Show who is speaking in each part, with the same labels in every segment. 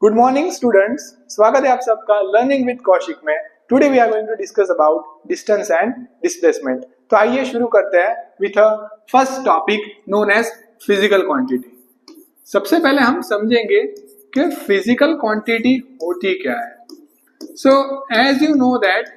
Speaker 1: Good morning students, स्वागत है आप सबका लर्निंग विद कौशिक में। Today we are going to discuss about distance and displacement. तो आइए शुरू करते हैं with a first topic known as physical quantity. सबसे पहले हम समझेंगे कि फिजिकल क्वांटिटी होती क्या है। So as you know that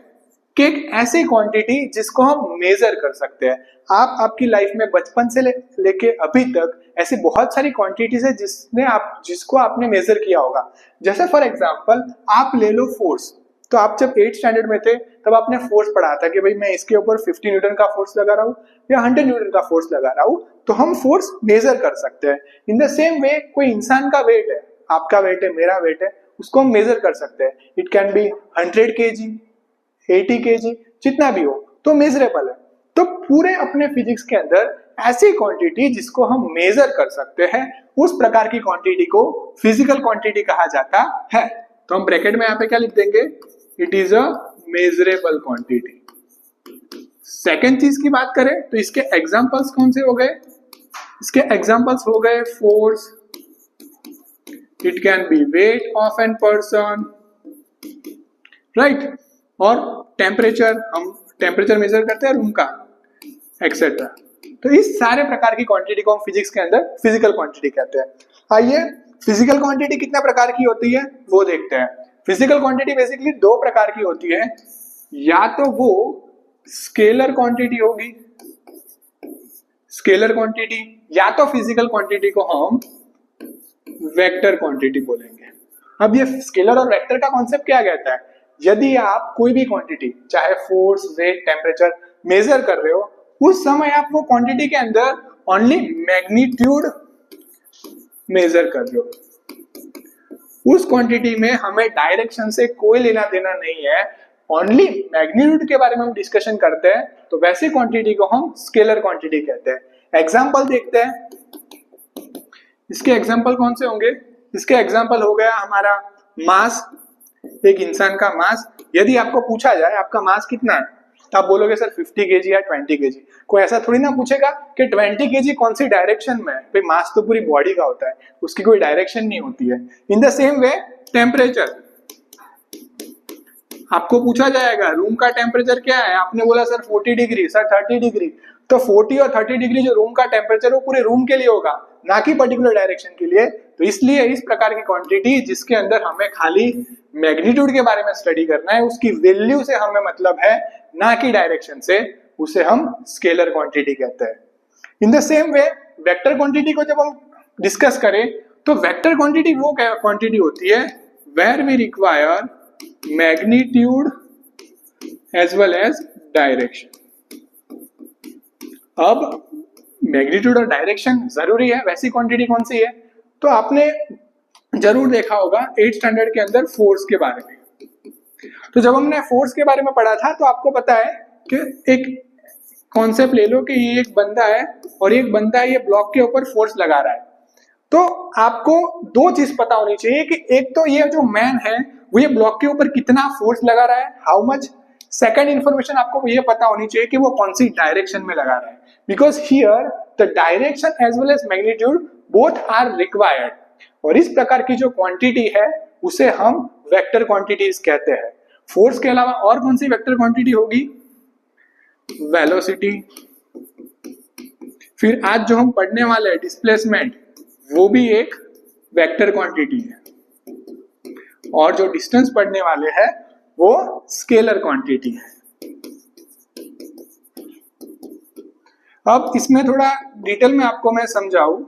Speaker 1: कि एक ऐसी क्वांटिटी जिसको हम मेजर कर सकते हैं। आप आपकी लाइफ में बचपन से लेके अभी तक ऐसी बहुत सारी क्वांटिटीज है जिसको आपने मेजर किया होगा। जैसे फॉर एग्जांपल आप ले लो फोर्स। तो आप जब 8th स्टैंडर्ड में थे तब आपने फोर्स पढ़ा था कि भाई मैं इसके ऊपर 50 न्यूटन का फोर्स लगा रहा हूँ या 100 न्यूटन का फोर्स लगा रहा हूँ, तो हम फोर्स मेजर कर सकते हैं। इन द सेम वे कोई इंसान का वेट है, आपका वेट है, मेरा वेट है, उसको हम मेजर कर सकते हैं। It can B 100 kg, 80 kg, जितना भी हो तो मेजरेबल है। तो पूरे अपने फिजिक्स के अंदर ऐसी क्वांटिटी जिसको हम मेजर कर सकते हैं, उस प्रकार की क्वांटिटी को फिजिकल क्वांटिटी कहा जाता है। तो हम ब्रैकेट में यहाँ पे क्या लिख देंगे, it is a measurable quantity. Second चीज की बात करें तो इसके एग्जांपल्स कौन से हो गए? इसके एग्जांपल्स हो गए force, it can B weight of an person, right, और टेम्परेचर, हम टेम्परेचर मेजर करते हैं रूम का, एक्सेट्रा। तो इस सारे प्रकार की क्वांटिटी को हम फिजिक्स के अंदर फिजिकल क्वांटिटी कहते हैं। आइए फिजिकल क्वांटिटी कितने प्रकार की होती है वो देखते हैं। फिजिकल क्वांटिटी बेसिकली दो प्रकार की होती है, या तो वो स्केलर क्वांटिटी होगी, स्केलर क्वांटिटी, या तो फिजिकल क्वांटिटी को हम वेक्टर क्वांटिटी बोलेंगे। अब ये स्केलर और वेक्टर का कॉन्सेप्ट क्या कहता है? यदि आप कोई भी क्वांटिटी, चाहे फोर्स, वेट, टेम्परेचर मेजर कर रहे हो, उस समय आप वो क्वांटिटी के अंदर ओनली मैग्नीट्यूड मेजर कर रहे हो। उस क्वांटिटी में हमें डायरेक्शन से कोई लेना देना नहीं है, ओनली मैग्नीट्यूड के बारे में हम डिस्कशन करते हैं। तो वैसी क्वांटिटी को हम स्केलर क्वांटिटी कहते हैं। एग्जाम्पल देखते हैं, इसके एग्जाम्पल कौन से होंगे? इसके एग्जाम्पल हो गया हमारा मास, एक इंसान का मास। यदि आपको पूछा जाए आपका मास कितना है, तो आप बोलोगे सर 50 kg या 20 kg। कोई ऐसा थोड़ी ना पूछेगा कि 20 kg कौन सी डायरेक्शन में है। भाई मास तो पूरी बॉडी का होता है, उसकी कोई डायरेक्शन नहीं होती है। In the same way temperature, आपको पूछा जाएगा रूम का टेम्परेचर क्या है, आपने बोला सर 40 डिग्री, सर 30 डिग्री। तो 40 और 30 डिग्री जो रूम का टेम्परेचर वो पूरे रूम के लिए होगा, ना कि पर्टिकुलर डायरेक्शन के लिए। तो इसलिए इस प्रकार की क्वांटिटी जिसके अंदर हमें खाली मैग्नीट्यूड के बारे में स्टडी करना है, उसकी वैल्यू से हमें मतलब है, ना कि डायरेक्शन से, उसे हम स्केलर क्वांटिटी कहते हैं। In the same way vector quantity को जब हम डिस्कस करें तो वेक्टर क्वांटिटी वो क्वांटिटी होती है where we require magnitude as well as direction. अब मैग्नीट्यूड और डायरेक्शन जरूरी है, वैसी क्वांटिटी कौन सी है? तो आपने जरूर देखा होगा 8th स्टैंडर्ड के अंदर फोर्स के बारे में। तो जब हमने फोर्स के बारे में पढ़ा था तो आपको पता है कि एक कॉन्सेप्ट ले लो कि ये एक बंदा है और एक बंदा है, ये ब्लॉक के ऊपर फोर्स लगा रहा है। तो आपको दो चीज पता होनी चाहिए कि एक तो ये जो मैन है वो ये ब्लॉक के ऊपर कितना फोर्स लगा रहा है, हाउ मच। सेकंड इंफॉर्मेशन आपको ये पता होनी चाहिए कि वो कौन सी डायरेक्शन में लगा रहा है, because here the direction as well as magnitude both are required. और इस प्रकार की जो क्वांटिटी है उसे हम वेक्टर क्वांटिटीज कहते हैं। फोर्स के अलावा और कौन सी वेक्टर क्वांटिटी होगी? वेलोसिटी। फिर आज जो हम पढ़ने वाले हैं डिस्प्लेसमेंट, वो भी एक वेक्टर क्वांटिटी है। और जो डिस्टेंस पढ़ने वाले हैं वो स्केलर क्वांटिटी है। अब इसमें थोड़ा डिटेल में आपको मैं समझाऊं,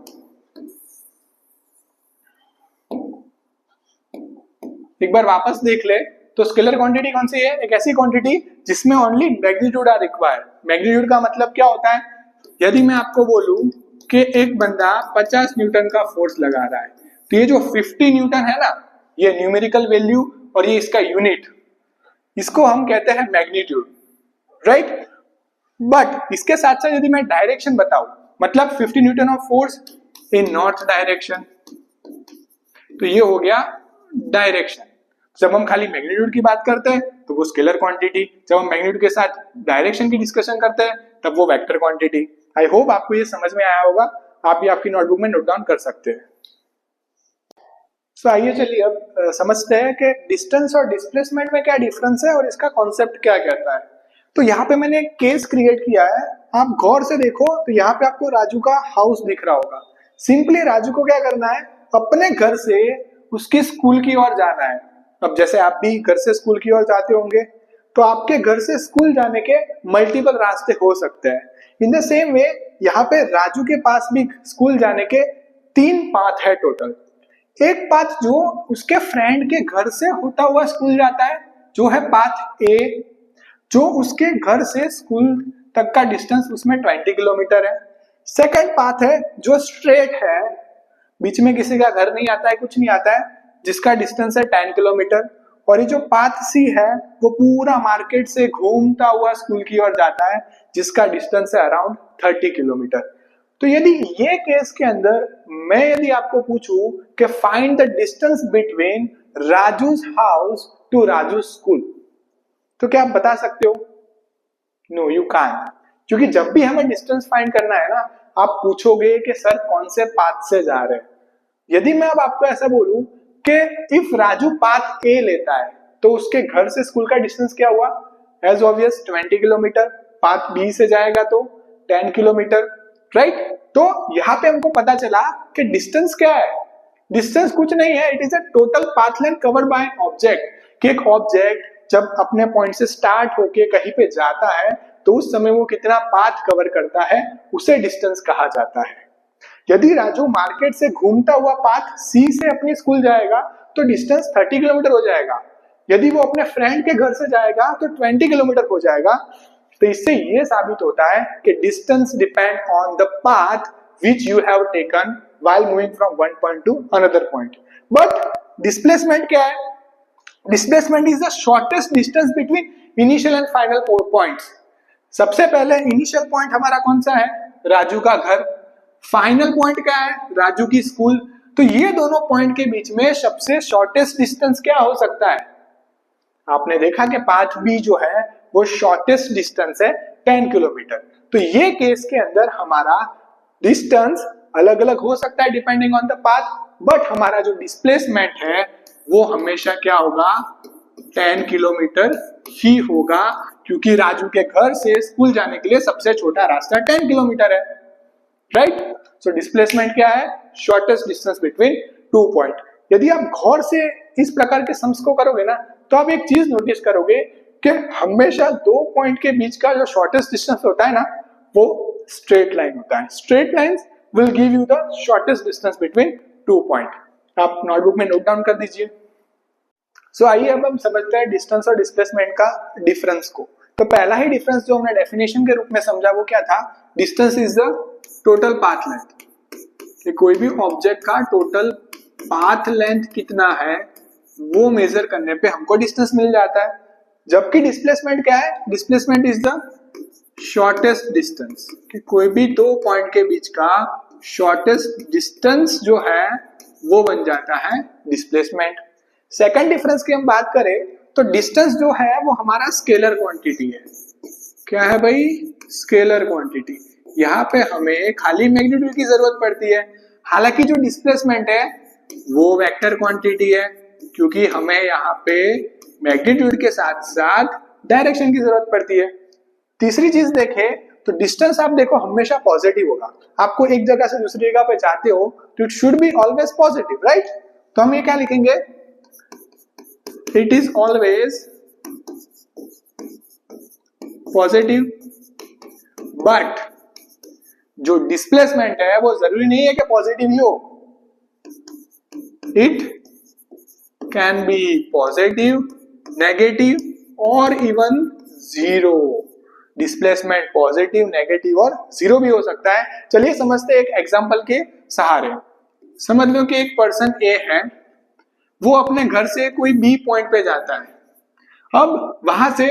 Speaker 1: एक बार वापस देख ले तो स्केलर क्वांटिटी कौन सी है? एक ऐसी क्वांटिटी जिसमें only magnitude are required. Magnitude का मतलब क्या होता है? यदि मैं आपको बोलूं कि एक बंदा 50 न्यूटन का फोर्स लगा रहा है, तो ये जो 50 न्यूटन है ना, ये न्यूमेरिकल वैल्यू और ये इसका यूनिट, इसको हम कहते हैं मैग्नीट्यूड, राइट। बट इसके साथ साथ यदि मैं डायरेक्शन बताऊं, मतलब 50 Newton of force in north direction, तो ये हो गया डायरेक्शन। जब हम खाली मैग्नीट्यूड की बात करते हैं तो वो स्केलर क्वांटिटी, जब हम मैग्नीट्यूड के साथ डायरेक्शन की डिस्कशन करते हैं तब वो वेक्टर क्वांटिटी। आई होप आपको ये समझ में आया होगा, आप भी आपकी नोटबुक में नोट डाउन कर सकते हैं। सो आइए चलिए अब समझते हैं कि डिस्टेंस और डिस्प्लेसमेंट में क्या डिफरेंस है और इसका कॉन्सेप्ट क्या कहता है। तो यहाँ पे मैंने एक केस क्रिएट किया है, आप गौर से देखो तो यहाँ पे आपको राजू का हाउस दिख रहा होगा। सिंपली राजू को क्या करना है, अपने घर से उसकी स्कूल की ओर जाना है। अब जैसे आप भी घर से स्कूल की ओर जाते होंगे तो आपके घर से स्कूल जाने के मल्टीपल रास्ते हो सकते हैं। इन द सेम वे यहाँ पे राजू के पास भी स्कूल जाने के 3 पाथ है टोटल। एक पाथ जो उसके फ्रेंड के घर से होता हुआ स्कूल जाता है, जो है पाथ ए, जो उसके घर से स्कूल तक का डिस्टेंस उसमें 20 किलोमीटर है। सेकंड पाथ है जो स्ट्रेट है, बीच में किसी का घर नहीं आता है, कुछ नहीं आता है, जिसका डिस्टेंस है 10 किलोमीटर। और ये जो पाथ सी है वो पूरा मार्केट से घूमता हुआ स्कूल की ओर जाता है, जिसका डिस्टेंस है अराउंड 30 किलोमीटर। तो यदि ये केस के अंदर मैं यदि आपको पूछूं कि find the distance between Raju's house to Raju school, तो क्या आप बता सकते हो? नो यू कांट, क्योंकि जब भी हमें डिस्टेंस फाइंड करना है ना, आप पूछोगे कि सर कौन से पाथ से जा रहे हैं। यदि मैं अब आपको ऐसा बोलूं कि इफ राजू पाथ ए लेता है तो उसके घर से स्कूल का डिस्टेंस क्या हुआ? As obvious 20 kilometre. Path B से जाएगा तो 10 किलोमीटर, राइट? तो यहाँ पे हमको पता चला कि डिस्टेंस क्या है। डिस्टेंस कुछ नहीं है, it is a total path length covered by an object. कि एक ऑब्जेक्ट जब अपने पॉइंट से स्टार्ट होके कहीं पे जाता है तो उस समय वो कितना पाथ कवर करता है, उसे डिस्टेंस कहा जाता है। यदि राजू मार्केट से घूमता हुआ पाथ सी से अपनी स्कूल जाएगा तो डिस्टेंस 30 किलोमीटर हो जाएगा। यदि वो अपने फ्रेंड के घर से जाएगा तो 20 किलोमीटर हो जाएगा। तो इससे ये साबित होता है कि distance depend on the path which you have taken while moving from one point two another point. But displacement क्या है? Displacement is the shortest distance between initial and final points. सबसे पहले इनिशियल पॉइंट हमारा कौन सा है? राजू का घर। फाइनल पॉइंट क्या है? राजू की स्कूल। तो ये दोनों पॉइंट के बीच में सबसे शॉर्टेस्ट डिस्टेंस क्या हो सकता है? आपने देखा कि पाथ बी जो है वो शॉर्टेस्ट डिस्टेंस है 10 किलोमीटर। तो ये केस के अंदर हमारा डिस्टेंस अलग अलग हो सकता है depending on the path, but हमारा जो डिस्प्लेसमेंट है वो हमेशा क्या होगा? 10 किलोमीटर ही होगा, क्योंकि राजू के घर से स्कूल जाने के लिए सबसे छोटा रास्ता 10 किलोमीटर है, राइट? सो डिस्प्लेसमेंट क्या है? Shortest distance between 2 point. यदि आप गौर से इस प्रकार के सम्स को करोगे ना तो आप एक चीज नोटिस करोगे कि हमेशा 2 पॉइंट के बीच का जो शॉर्टेस्ट डिस्टेंस होता है ना वो स्ट्रेट लाइन होता है। Straight lines will give you the shortest distance between 2 point. आप नोटबुक में नोट डाउन कर दीजिए। सो आइए अब हम समझते हैं डिस्टेंस और डिस्प्लेसमेंट का डिफरेंस को। तो पहला ही डिफरेंस जो हमने डेफिनेशन के रूप में समझा वो क्या था? Distance is the total path length. कोई भी ऑब्जेक्ट का टोटल पाथ लेंथ कितना है वो मेजर करने पे हमको डिस्टेंस मिल जाता है। जबकि डिस्प्लेसमेंट क्या है? Displacement is the shortest distance, कि कोई भी 2 पॉइंट के बीच का शॉर्टेस्ट डिस्टेंस जो है वो बन जाता है डिस्प्लेसमेंट। सेकंड डिफरेंस की हम बात करें तो डिस्टेंस जो है वो हमारा स्केलर क्वांटिटी है। क्या है भाई? Scalar quantity. यहाँ पे हमें खाली मैग्नीट्यूड की जरूरत पड़ती है, हालांकि जो डिस्प्लेसमेंट है वो वेक्टर क्वांटिटी है, क्योंकि हमें यहाँ पे मैग्नीट्यूड के साथ साथ डायरेक्शन की जरूरत पड़ती है। तीसरी चीज देखें तो डिस्टेंस आप देखो हमेशा पॉजिटिव होगा। आपको एक जगह से दूसरी जगह पे जाते हो तो it should be always positive, right? तो हम ये क्या लिखेंगे? It is always positive. But जो डिस्प्लेसमेंट है वो जरूरी नहीं है कि पॉजिटिव ही हो। It can be positive, negative और even zero. Displacement positive, negative और जीरो भी हो सकता है। चलिए समझते हैं एक एग्जांपल के सहारे। समझ लो कि एक पर्सन ए है, वो अपने घर से कोई बी पॉइंट पे जाता है, अब वहां से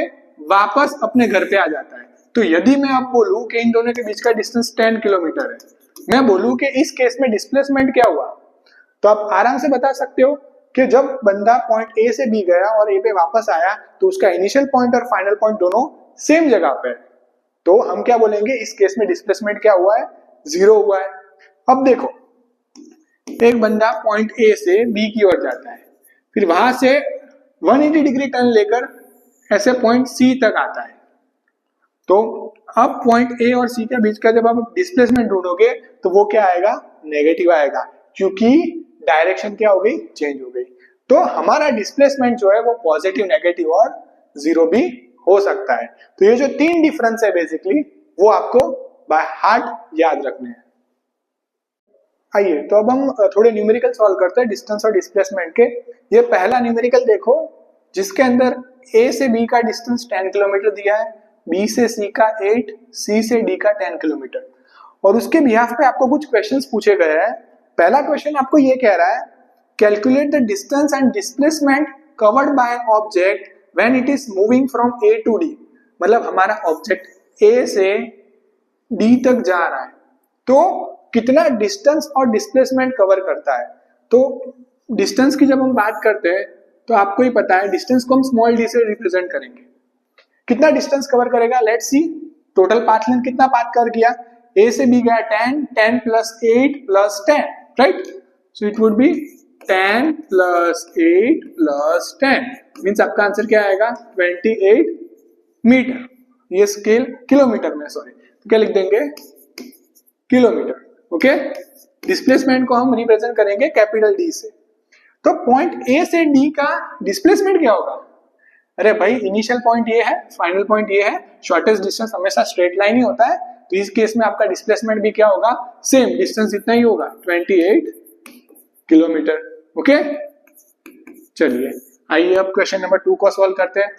Speaker 1: वापस अपने घर पे आ जाता है। तो यदि मैं आप बोलूं कि इन दोनों के बीच का डिस्टेंस 10 किलोमीटर है, मैं बोलूं कि इस केस में डिस्प्लेसमेंट क्या हुआ, तो आप आराम से बता सकते हो कि जब बंदा पॉइंट ए से बी गया और ए पे वापस आया तो उसका इनिशियल पॉइंट और फाइनल पॉइंट दोनों सेम जगह पे है। तो हम क्या बोलेंगे? इस केस में डिस्प्लेसमेंट क्या हुआ है? जीरो हुआ है। अब देखो एक बंदा पॉइंट ए से बी की ओर जाता है, फिर वहां से 180 डिग्री टर्न लेकर ऐसे पॉइंट सी तक आता है। तो अब पॉइंट ए और सी के बीच का जब आप डिस्प्लेसमेंट ढूंढोगे तो वो क्या आएगा, नेगेटिव आएगा, क्योंकि डायरेक्शन क्या हो गई, चेंज हो गई। तो हमारा डिस्प्लेसमेंट जो है वो पॉजिटिव, नेगेटिव और जीरो भी हो सकता है। तो ये जो तीन डिफरेंस है बेसिकली वो आपको बाय हार्ट याद रखने हैं। आइए तो अब हम थोड़े न्यूमेरिकल सॉल्व करते हैं डिस्टेंस और डिस्प्लेसमेंट के। ये पहला न्यूमेरिकल देखो जिसके अंदर ए से बी का डिस्टेंस 10 किलोमीटर दिया है, बी से सी का 8, सी से डी का 10 किलोमीटर, और उसके बिहाफ पे आपको कुछ क्वेश्चंस पूछे गए हैं। पहला क्वेश्चन आपको ये कह रहा है calculate the distance and displacement covered by an object when it is moving from A to D. मतलब हमारा ऑब्जेक्ट ए से डी तक जा रहा है तो कितना डिस्टेंस और डिस्प्लेसमेंट कवर करता है। तो डिस्टेंस की जब हम बात करते हैं तो आपको ही पता है डिस्टेंस को हम स्मॉल डी से रिप्रेजेंट करेंगे। कितना डिस्टेंस कवर करेगा, let's see total path length कितना पाथ कवर किया, ए से बी गया 10, 10 plus 8 plus 10, right. So it would be 10 plus 8 plus 10 means आपका आंसर क्या आएगा 28 मीटर। ये स्केल किलोमीटर में, सॉरी, तो क्या लिख देंगे किलोमीटर, ओके। डिस्प्लेसमेंट को हम रिप्रेजेंट करेंगे कैपिटल डी से। तो पॉइंट ए से डी का डिस्प्लेसमेंट क्या होगा, अरे भाई इनिशियल पॉइंट ये है, फाइनल पॉइंट ये है, शॉर्टेस्ट डिस्टेंस हमेशा स्ट्रेट लाइन ही होता है, तो इस केस में आपका डिस्प्लेसमेंट भी क्या होगा, सेम डिस्टेंस इतना ही होगा 28 किलोमीटर, ओके। चलिए आइए अब क्वेश्चन नंबर 2 को सॉल्व करते हैं।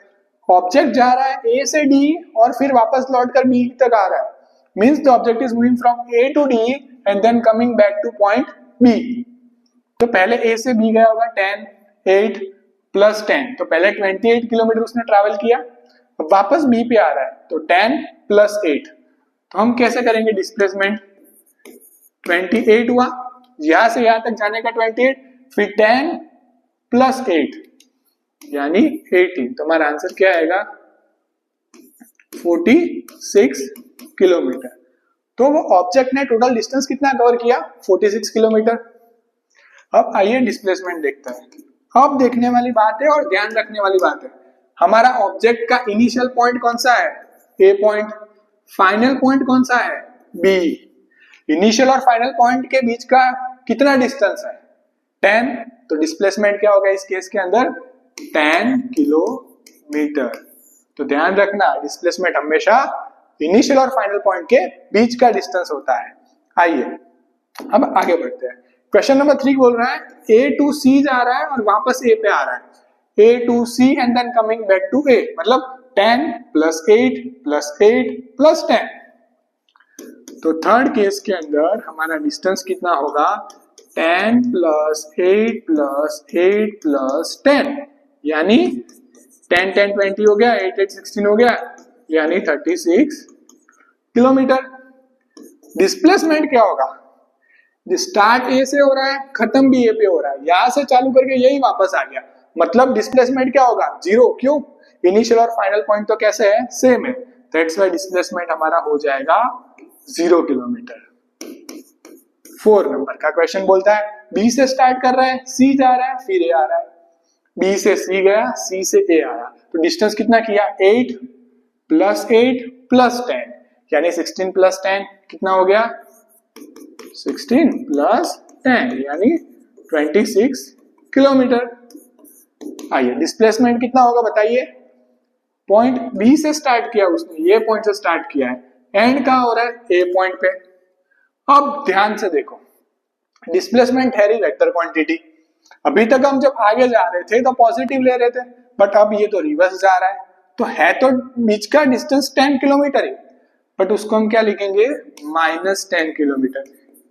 Speaker 1: ऑब्जेक्ट जा रहा है ए से डी और फिर वापस लौटकर बी तक आ रहा है, means the object is moving from A to D and then coming back to point B. तो पहले ए से बी गया होगा 10, 8 प्लस 10, तो पहले 28 किलोमीटर उसने ट्रैवल किया, अब वापस बी पे आ रहा है तो 10 प्लस 8, तो हम कैसे करेंगे डिस्प्लेसमेंट, 28 हुआ, यहां से यहां तक जाने का 28, फिर 10 प्लस 8 यानी 18, तो हमारा आंसर क्या आएगा 46 किलोमीटर। तो वो ऑब्जेक्ट ने टोटल डिस्टेंस कितना कवर किया, 46 किलोमीटर। अब आइए डिस्प्लेसमेंट देखते हैं। अब देखने वाली बात है और ध्यान रखने वाली बात है, हमारा ऑब्जेक्ट का इनिशियल पॉइंट कौन सा है, ए पॉइंट, फाइनल पॉइंट कौन सा है, बी। इनिशियल और फाइनल पॉइंट के बीच का कितना डिस्टेंस है 10, तो डिस्प्लेसमेंट क्या होगा इस केस के अंदर 10 किलोमीटर। तो ध्यान रखना डिस्प्लेसमेंट हमेशा इनिशियल और फाइनल पॉइंट के बीच का डिस्टेंस होता है। आइए अब आगे बढ़ते हैं। क्वेश्चन नंबर 3 बोल रहा है ए टू सी जा रहा है और वापस ए पे आ रहा है, A to C and then coming back to A, मतलब 10 प्लस 8 प्लस 8 प्लस 10। तो थर्ड केस के अंदर हमारा डिस्टेंस कितना होगा 10 प्लस 8 प्लस 8 प्लस 10, यानी 10 10 20 हो गया, 8 8 16 हो गया, यानी 36 किलोमीटर। डिस्प्लेसमेंट क्या होगा, स्टार्ट ए से हो रहा है, खत्म भी ए पे हो रहा है, यहां से चालू करके यही वापस आ गया, मतलब डिस्प्लेसमेंट क्या होगा जीरो, क्यों, इनिशियल और फाइनल पॉइंट तो कैसे है, सेम है, दैट्स व्हाई डिस्प्लेसमेंट हमारा हो जाएगा 0 किलोमीटर। 4 नंबर का क्वेश्चन बोलता है बी से स्टार्ट कर रहा है, सी जा रहा है, फिर ए आ रहा है, बी से सी गया, सी से ए आया, तो डिस्टेंस कितना किया 8 प्लस 8 प्लस 10, यानी 16 प्लस 10 कितना हो गया 16 प्लस 10 यानी 26 किलोमीटर। आइए डिस्प्लेसमेंट कितना होगा बताइए, पॉइंट बी से स्टार्ट किया उसने, ये पॉइंट से स्टार्ट किया है, एंड कहां हो रहा है ए पॉइंट पे। अब ध्यान से देखो डिस्प्लेसमेंट है वेक्टर क्वांटिटी, अभी तक हम जब आगे जा रहे थे तो पॉजिटिव ले रहे थे, बट अब ये तो रिवर्स जा रहा है तो बीच का डिस्टेंस 10 किलोमीटर है, बट उसको हम क्या लिखेंगे -10 किलोमीटर।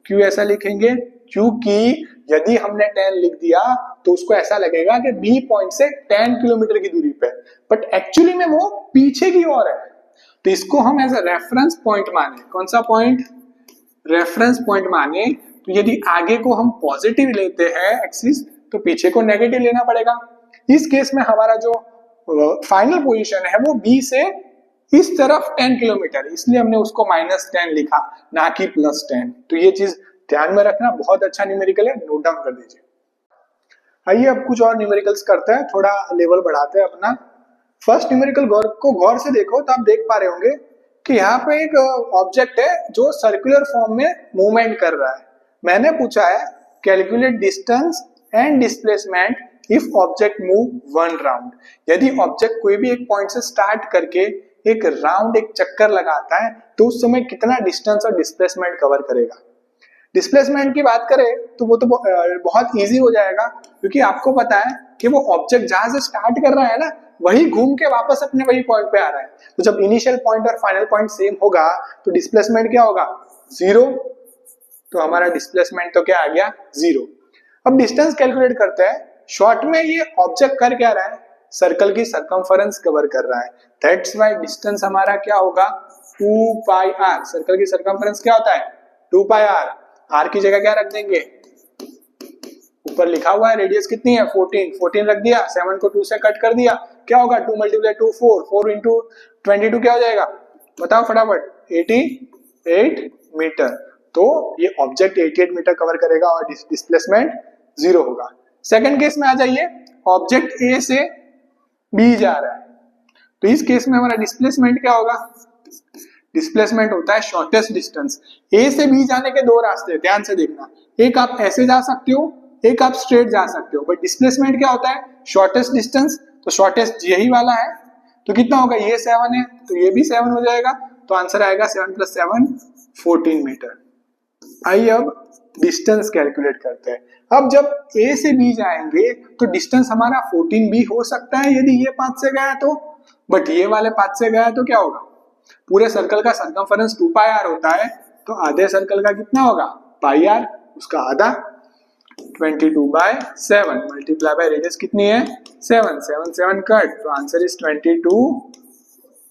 Speaker 1: क्यों ऐसा लिखेंगे, क्योंकि यदि हमने 10 लिख दिया तो उसको ऐसा लगेगा कि बी पॉइंट से 10 किलोमीटर की दूरी पे, बट एक्चुअली में वो पीछे की ओर है, तो इसको हम एज अ रेफरेंस पॉइंट माने। कौन सा पॉइंट, रेफरेंस पॉइंट माने। तो यदि आगे को हम पॉजिटिव लेते हैं एक्सिस, तो पीछे को नेगेटिव लेना पड़ेगा। इस केस में हमारा जो फाइनल पोजीशन है वो बी से इस तरफ 10 किलोमीटर, इसलिए हमने उसको -10 लिखा, ना कि +10। तो ये चीज ध्यान में रखना, बहुत अच्छा न्यूमेरिकल है, नोट डाउन कर दीजिए। आइए अब कुछ और न्यूमेरिकल्स करते हैं, थोड़ा लेवल बढ़ाते हैं अपना। फर्स्ट न्यूमेरिकल गौर से देखो तो आप देख पा रहे होंगे कि यहाँ पे एक ऑब्जेक्ट है जो सर्कुलर फॉर्म में मूवमेंट कर रहा है। मैंने पूछा है calculate distance and displacement if object move one round. यदि ऑब्जेक्ट कोई भी एक पॉइंट से स्टार्ट करके एक राउंड, एक चक्कर लगाता है तो उस समय कितना डिस्टेंस और डिस्प्लेसमेंट कवर करेगा। डिस्प्लेसमेंट की बात करें तो वो तो बहुत इजी हो जाएगा, क्योंकि आपको पता है कि वो ऑब्जेक्ट जहां से स्टार्ट कर रहा है ना, वही घूम के वापस अपने वही पॉइंट पे आ रहा है। तो जब इनिशियल पॉइंट और फाइनल पॉइंट सेम होगा तो डिस्प्लेसमेंट क्या होगा, जीरो। तो हमारा डिस्प्लेसमेंट तो क्या आ गया, जीरो। अब डिस्टेंस कैलकुलेट करते हैं। शॉर्ट में ये ऑब्जेक्ट कर क्या रहा है, सर्कल की सरकमफेरेंस कवर कर रहा है। दैट्स व्हाई डिस्टेंस हमारा क्या होगा, 2 पाई आर। सर्कल की सरकमफेरेंस क्या होता है, 2 पाई आर। आर की जगह क्या रख देंगे, ऊपर लिखा हुआ है रेडियस कितनी है, 14 रख दिया, 7 को 2 से कट कर दिया, क्या होगा 2 × 2 4, 4 × 22 क्या हो जाएगा, बताओ फटाफट, 88 मीटर। तो ये ऑब्जेक्ट 88 मीटर कवर करेगा और डिस्प्लेसमेंट जीरो होगा। सेकंड केस में आ जाइए, ऑब्जेक्ट ए से बी जा रहा है, तो इस केस में हमारा डिस्प्लेसमेंट क्या होगा, डिस्प्लेसमेंट होता है शॉर्टेस्ट डिस्टेंस। ए से बी जाने के दो रास्ते, ध्यान से देखना, एक आप ऐसे जा सकते हो, एक आप स्ट्रेट जा सकते हो, बट डिस्प्लेसमेंट क्या होता है, शॉर्टेस्ट डिस्टेंस। तो शॉर्टेस्ट यही वाला है, तो कितना होगा, ये 7 है तो ये भी 7 हो जाएगा, तो आंसर आएगा 7 + 7 14 मीटर। आइए अब डिस्टेंस कैलकुलेट करते हैं। अब जब ए से बी जाएंगे तो डिस्टेंस हमारा 14 भी हो सकता है यदि ये पाथ से गया तो, बट ये वाले पाथ से गया तो क्या होगा, पूरे सर्कल का सरकमफेरेंस 2 पाई आर होता है, तो आधे सर्कल का कितना होगा, पाई आर, उसका आधा 22/7 मल्टीप्लाई बाय रेडियस कितनी है, 7 7 7 कट, तो आंसर इज 22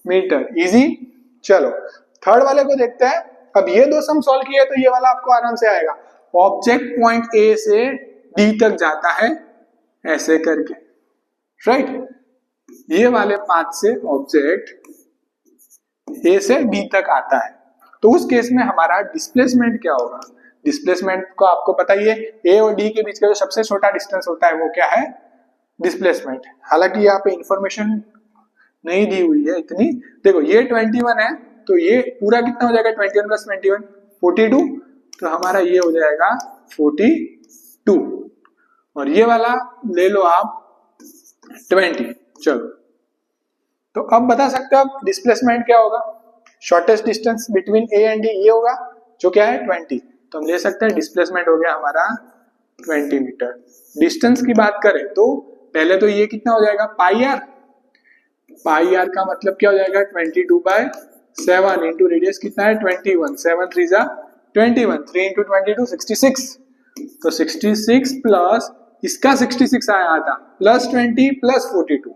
Speaker 1: मीटर। इजी। चलो थर्ड वाले को देखते हैं। अब ये दो सम सॉल्व किए तो ये वाला आपको आराम से आएगा। ऑब्जेक्ट पॉइंट ए से डी तक जाता है ऐसे करके, राइट। ये वाले पाथ से ऑब्जेक्ट ए से डी तक आता है, तो उस केस में हमारा डिस्प्लेसमेंट क्या होगा। डिस्प्लेसमेंट को आपको पता ही है, ए और डी के बीच का जो सबसे छोटा डिस्टेंस होता है वो क्या है, डिस्प्लेसमेंट। हालांकि यहाँ पे इंफॉर्मेशन नहीं दी हुई है इतनी। देखो ये 21 है, तो ये पूरा कितना हो जाएगा, 21 + 21 42, तो हमारा ये हो जाएगा 42, और ये वाला ले लो आप 20। चलो तो अब बता सकते हो आप डिस्प्लेसमेंट क्या होगा, shortest distance between A and D ये होगा, जो क्या है 20, तो हम ले सकते हैं डिस्प्लेसमेंट हो गया हमारा 20 मीटर। डिस्टेंस की बात करें तो पहले तो ये कितना हो जाएगा, पाई आर। पाई आर का मतलब क्या हो जाएगा, 22/7 इंटू रेडियस कितना है 21, 7 3 = 21, 3 × 22 66, तो 66 प्लस इसका 66 आया था, प्लस 20 प्लस 42,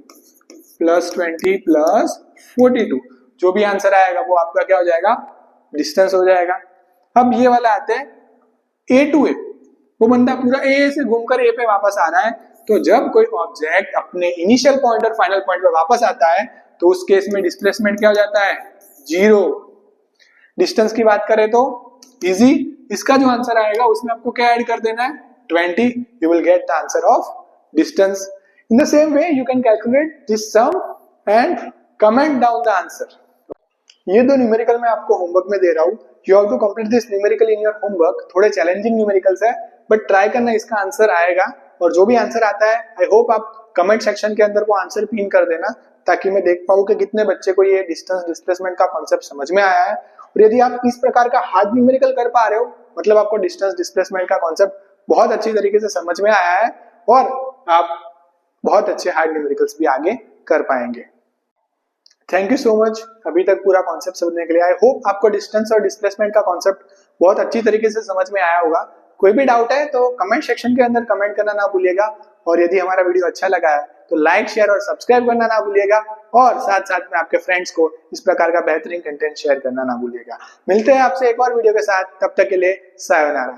Speaker 1: प्लस 20 प्लस 42, जो भी आंसर आएगा वो आपका क्या हो जाएगा, डिस्टेंस हो जाएगा। अब ये वाला आते हैं ए टू ए, वो बंदा पूरा ए से घूमकर ए पे वापस आ रहा है, तो जब कोई ऑब्जेक्ट अपने इनिशियल पॉइंट और फाइनल पॉइंट पे वापस आता है तो उस केस में डिस्प्लेसमेंट क्या हो जाता है, जीरो। डिस्टेंस की बात करें तो इजी, इसका जो आंसर आएगा उसमें आपको क्या ऐड कर देना है, 20, you will get the answer of distance. In the same way, you can calculate this sum and comment down the answer. ये दो न्यूमेरिकल मैं आपको होमवर्क में दे रहा हूँ, you have to complete this numerical in your homework। थोड़े challenging numericals है, but try करना, इसका आंसर आएगा, और जो भी आंसर आता है आई होप आप कमेंट सेक्शन के अंदर वो आंसर पिन कर देना, ताकि मैं देख पाऊँ कि कितने बच्चे को ये डिस्टेंस डिस्प्लेसमेंट का कॉन्सेप्ट समझ में आया है। और यदि आप इस प्रकार का हार्ड न्यूमेरिकल कर पा रहे हो, मतलब आपको डिस्टेंस डिस्प्लेसमेंट का कॉन्सेप्ट बहुत अच्छी तरीके से समझ में आया है, और आप बहुत अच्छे हार्ड न्यूमेरिकल्स भी आगे कर पाएंगे। थैंक यू सो मच अभी तक पूरा कॉन्सेप्ट समझने के लिए। आई होप आपको डिस्टेंस और डिस्प्लेसमेंट का कॉन्सेप्ट बहुत अच्छी तरीके से समझ में आया होगा। कोई भी डाउट है तो कमेंट सेक्शन के अंदर कमेंट करना ना भूलिएगा, और यदि हमारा वीडियो अच्छा लगा है तो लाइक, शेयर और सब्सक्राइब करना ना भूलिएगा, और साथ साथ में आपके फ्रेंड्स को इस प्रकार का बेहतरीन कंटेंट शेयर करना ना भूलिएगा। मिलते हैं आपसे एक और वीडियो के साथ, तब तक के लिए सायोनारा।